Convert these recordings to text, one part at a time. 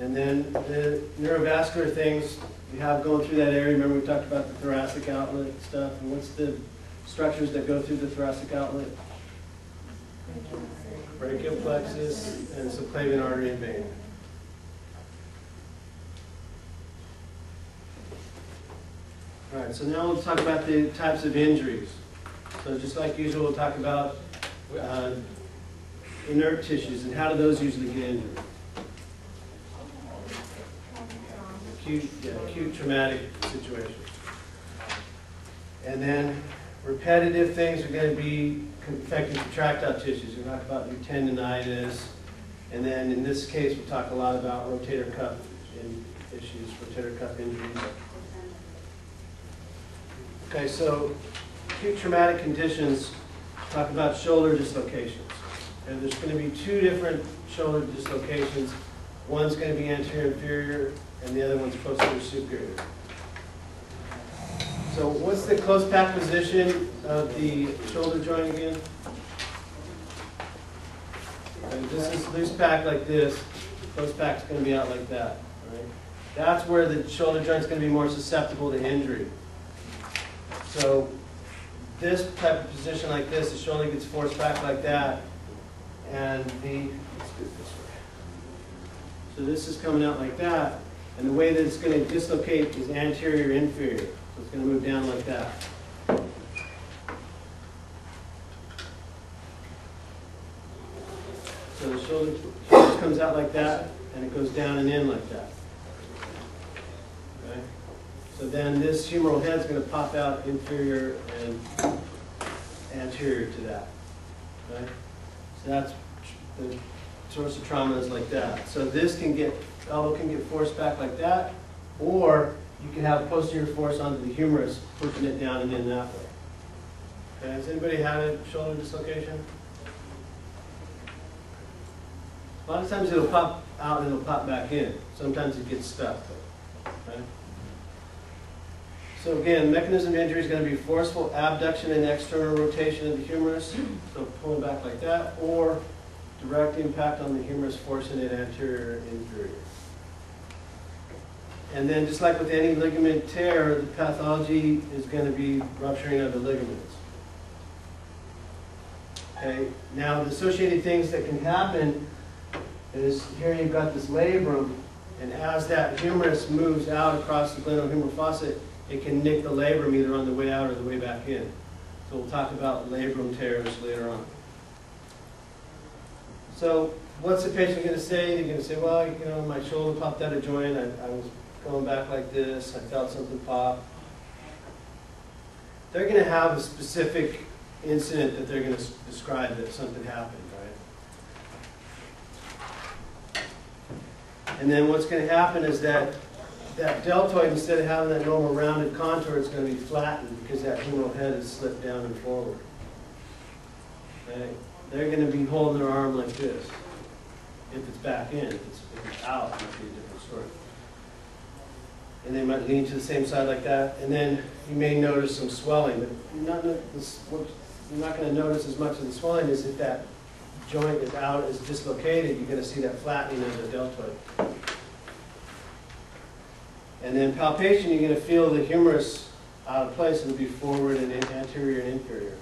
And then the neurovascular things we have going through that area. Remember we talked about the thoracic outlet stuff. And what's the structures that go through the thoracic outlet? Brachial plexus and subclavian artery and vein. All right, so now we'll talk about the types of injuries. So just like usual, we'll talk about inert tissues and how do those usually get injured. Acute traumatic situations. And then repetitive things are going to be affecting contractile tissues. We'll talk about your tendinitis. And then in this case, we'll talk a lot about rotator cuff issues, rotator cuff injuries. Okay, so acute traumatic conditions talk about shoulder dislocations. And there's going to be two different shoulder dislocations. One's going to be anterior-inferior, and the other one's posterior-superior. So what's the close pack position of the shoulder joint again? And this is loose pack like this. Close pack's going to be out like that. Right? That's where the shoulder joint's going to be more susceptible to injury. So this type of position like this, the shoulder gets forced back like that, and let's do it this way. So this is coming out like that, and the way that it's going to dislocate is anterior-inferior. So it's going to move down like that. So the shoulder comes out like that, and it goes down and in like that. Okay? So then this humeral head is going to pop out inferior and anterior to that. Okay? So that's the source of trauma is like that. So this elbow can get forced back like that, or you can have posterior force onto the humerus, pushing it down and in that way. Okay, has anybody had a shoulder dislocation? A lot of times it'll pop out and it'll pop back in. Sometimes it gets stuck. Okay? So again, mechanism of injury is going to be forceful abduction and external rotation of the humerus, so pulling back like that, or direct impact on the humerus, forcing it anterior inferior. And then just like with any ligament tear, the pathology is going to be rupturing of the ligaments. Okay, now the associated things that can happen is here you've got this labrum, and as that humerus moves out across the glenohumeral fossa, it can nick the labrum either on the way out or the way back in. So we'll talk about labrum tears later on. So what's the patient going to say? They're going to say, well, you know, my shoulder popped out of joint. I was going back like this. I felt something pop. They're going to have a specific incident that they're going to describe that something happened, right? And then what's going to happen is that deltoid, instead of having that normal rounded contour, it's going to be flattened because that humeral head is slipped down and forward. Okay? They're going to be holding their arm like this. If it's back in, if it's out, it might be a different story. And they might lean to the same side like that. And then you may notice some swelling, but you're not going to notice as much of the swelling as if that joint is out, is dislocated. You're going to see that flattening of the deltoid. And then palpation, you're going to feel the humerus out of place. It'll be forward and anterior and inferior.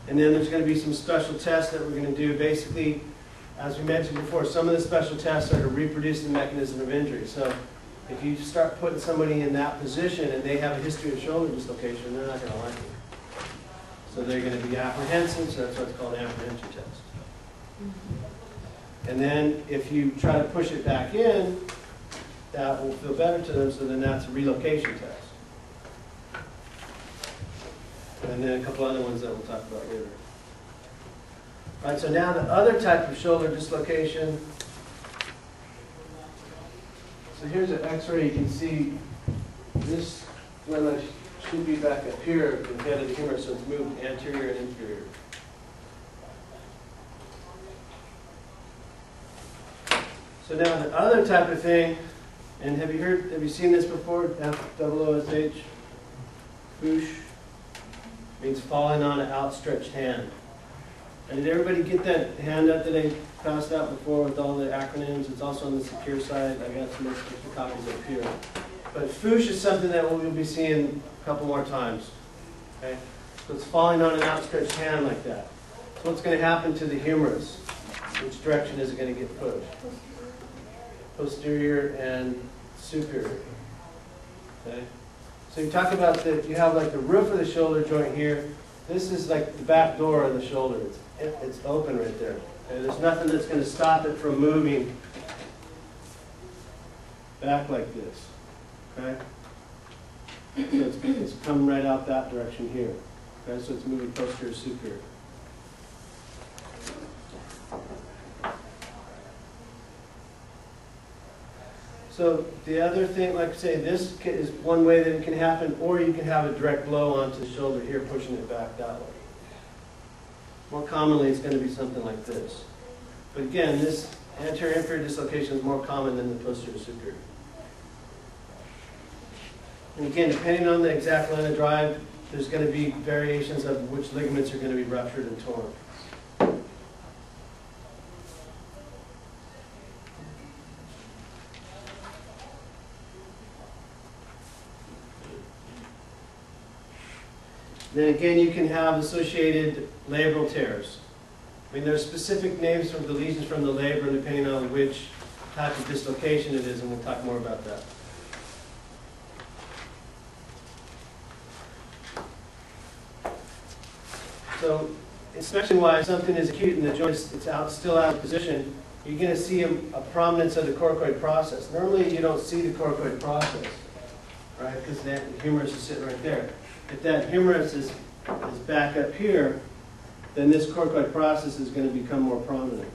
And then there's going to be some special tests that we're going to do. Basically, as we mentioned before, some of the special tests are to reproduce the mechanism of injury. So if you start putting somebody in that position and they have a history of shoulder dislocation, they're not going to like it. So they're going to be apprehensive, so that's what's called an apprehension test. And then if you try to push it back in, that will feel better to them, so then that's a relocation test. And then a couple other ones that we'll talk about later. All right, so now the other type of shoulder dislocation. So here's an x-ray. You can see this one should be back up here at the head of the humerus, so it's moved anterior and inferior. So now the other type of thing, and have you seen this before? F-O-O-S-H, whoosh, means falling on an outstretched hand. And did everybody get that handout that I passed out before with all the acronyms? It's also on the secure side. I got some extra copies up here. But FOOSH is something that we'll be seeing a couple more times. Okay? So it's falling on an outstretched hand like that. So what's going to happen to the humerus? Which direction is it going to get pushed? Posterior and superior. Okay? So you talk about that you have like the roof of the shoulder joint here. This is like the back door of the shoulder. It's open right there. Okay? There's nothing that's going to stop it from moving back like this. Okay? So it's coming right out that direction here. Okay? So it's moving posterior, superior. So the other thing, like I say, this is one way that it can happen, or you can have a direct blow onto the shoulder here, pushing it back that way. More commonly, it's going to be something like this. But again, this anterior-inferior dislocation is more common than the posterior-superior. And again, depending on the exact line of drive, there's going to be variations of which ligaments are going to be ruptured and torn. Then again, you can have associated labral tears. I mean, there's specific names for the lesions from the labrum depending on which type of dislocation it is, and we'll talk more about that. So, inspection-wise, something is acute and the joint is still out of position, you're going to see a prominence of the coracoid process. Normally, you don't see the coracoid process, right? Because the humerus is sitting right there. If that humerus is back up here, then this coracoid process is going to become more prominent.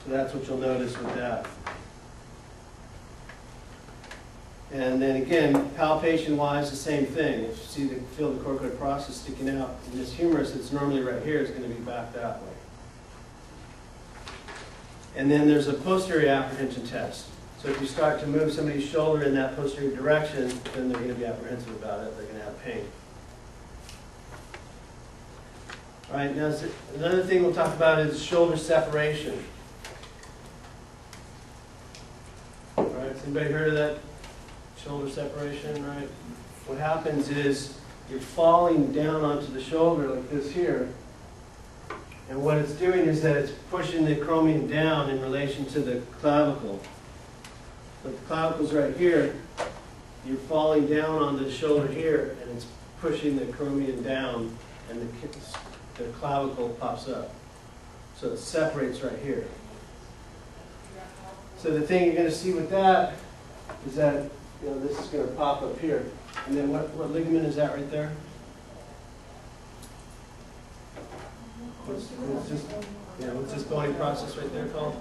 So that's what you'll notice with that. And then again, palpation-wise, the same thing. If you feel the coracoid process sticking out in this humerus, it's normally right here, it's going to be back that way. And then there's a posterior apprehension test. So if you start to move somebody's shoulder in that posterior direction, then they're going to be apprehensive about it. They're going to have pain. All right, now another thing we'll talk about is shoulder separation. All right, has anybody heard of that? Shoulder separation, right? What happens is you're falling down onto the shoulder like this here. And what it's doing is that it's pushing the acromion down in relation to the clavicle. But the clavicle's right here, you're falling down on the shoulder here, and it's pushing the acromion down, and the clavicle pops up. So it separates right here. So the thing you're going to see with that is that this is going to pop up here. And then what ligament is that right there? What's this bony process right there called?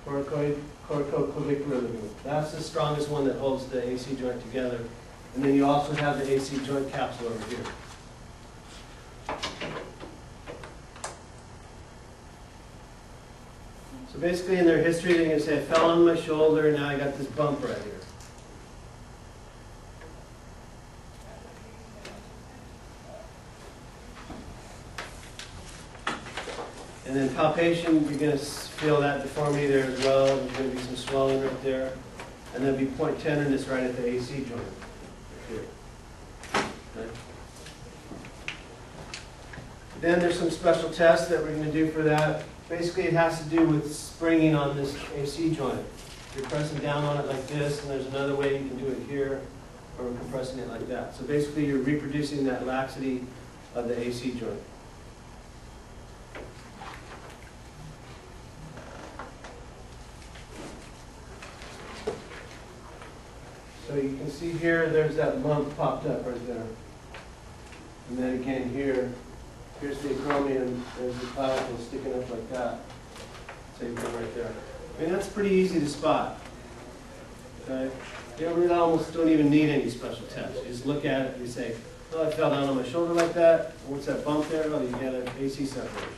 Corticoclavicular ligament. That's the strongest one that holds the AC joint together. And then you also have the AC joint capsule over here. So basically in their history, they're going to say, I fell on my shoulder and now I got this bump right here. And then palpation, you're going to feel that deformity there as well. There's going to be some swelling right there. And there'll be point tenderness right at the AC joint. Right here. Okay. Then there's some special tests that we're going to do for that. Basically, it has to do with springing on this AC joint. You're pressing down on it like this, and there's another way you can do it here, or compressing it like that. So basically, you're reproducing that laxity of the AC joint. So you can see here, there's that lump popped up right there. And then again here, here's the acromion, there's the clavicle sticking up like that. Same thing right there. I mean, that's pretty easy to spot. Okay? You really almost don't even need any special tests. You just look at it and you say, oh, I fell down on my shoulder like that. What's that bump there? Oh, you got an AC separation.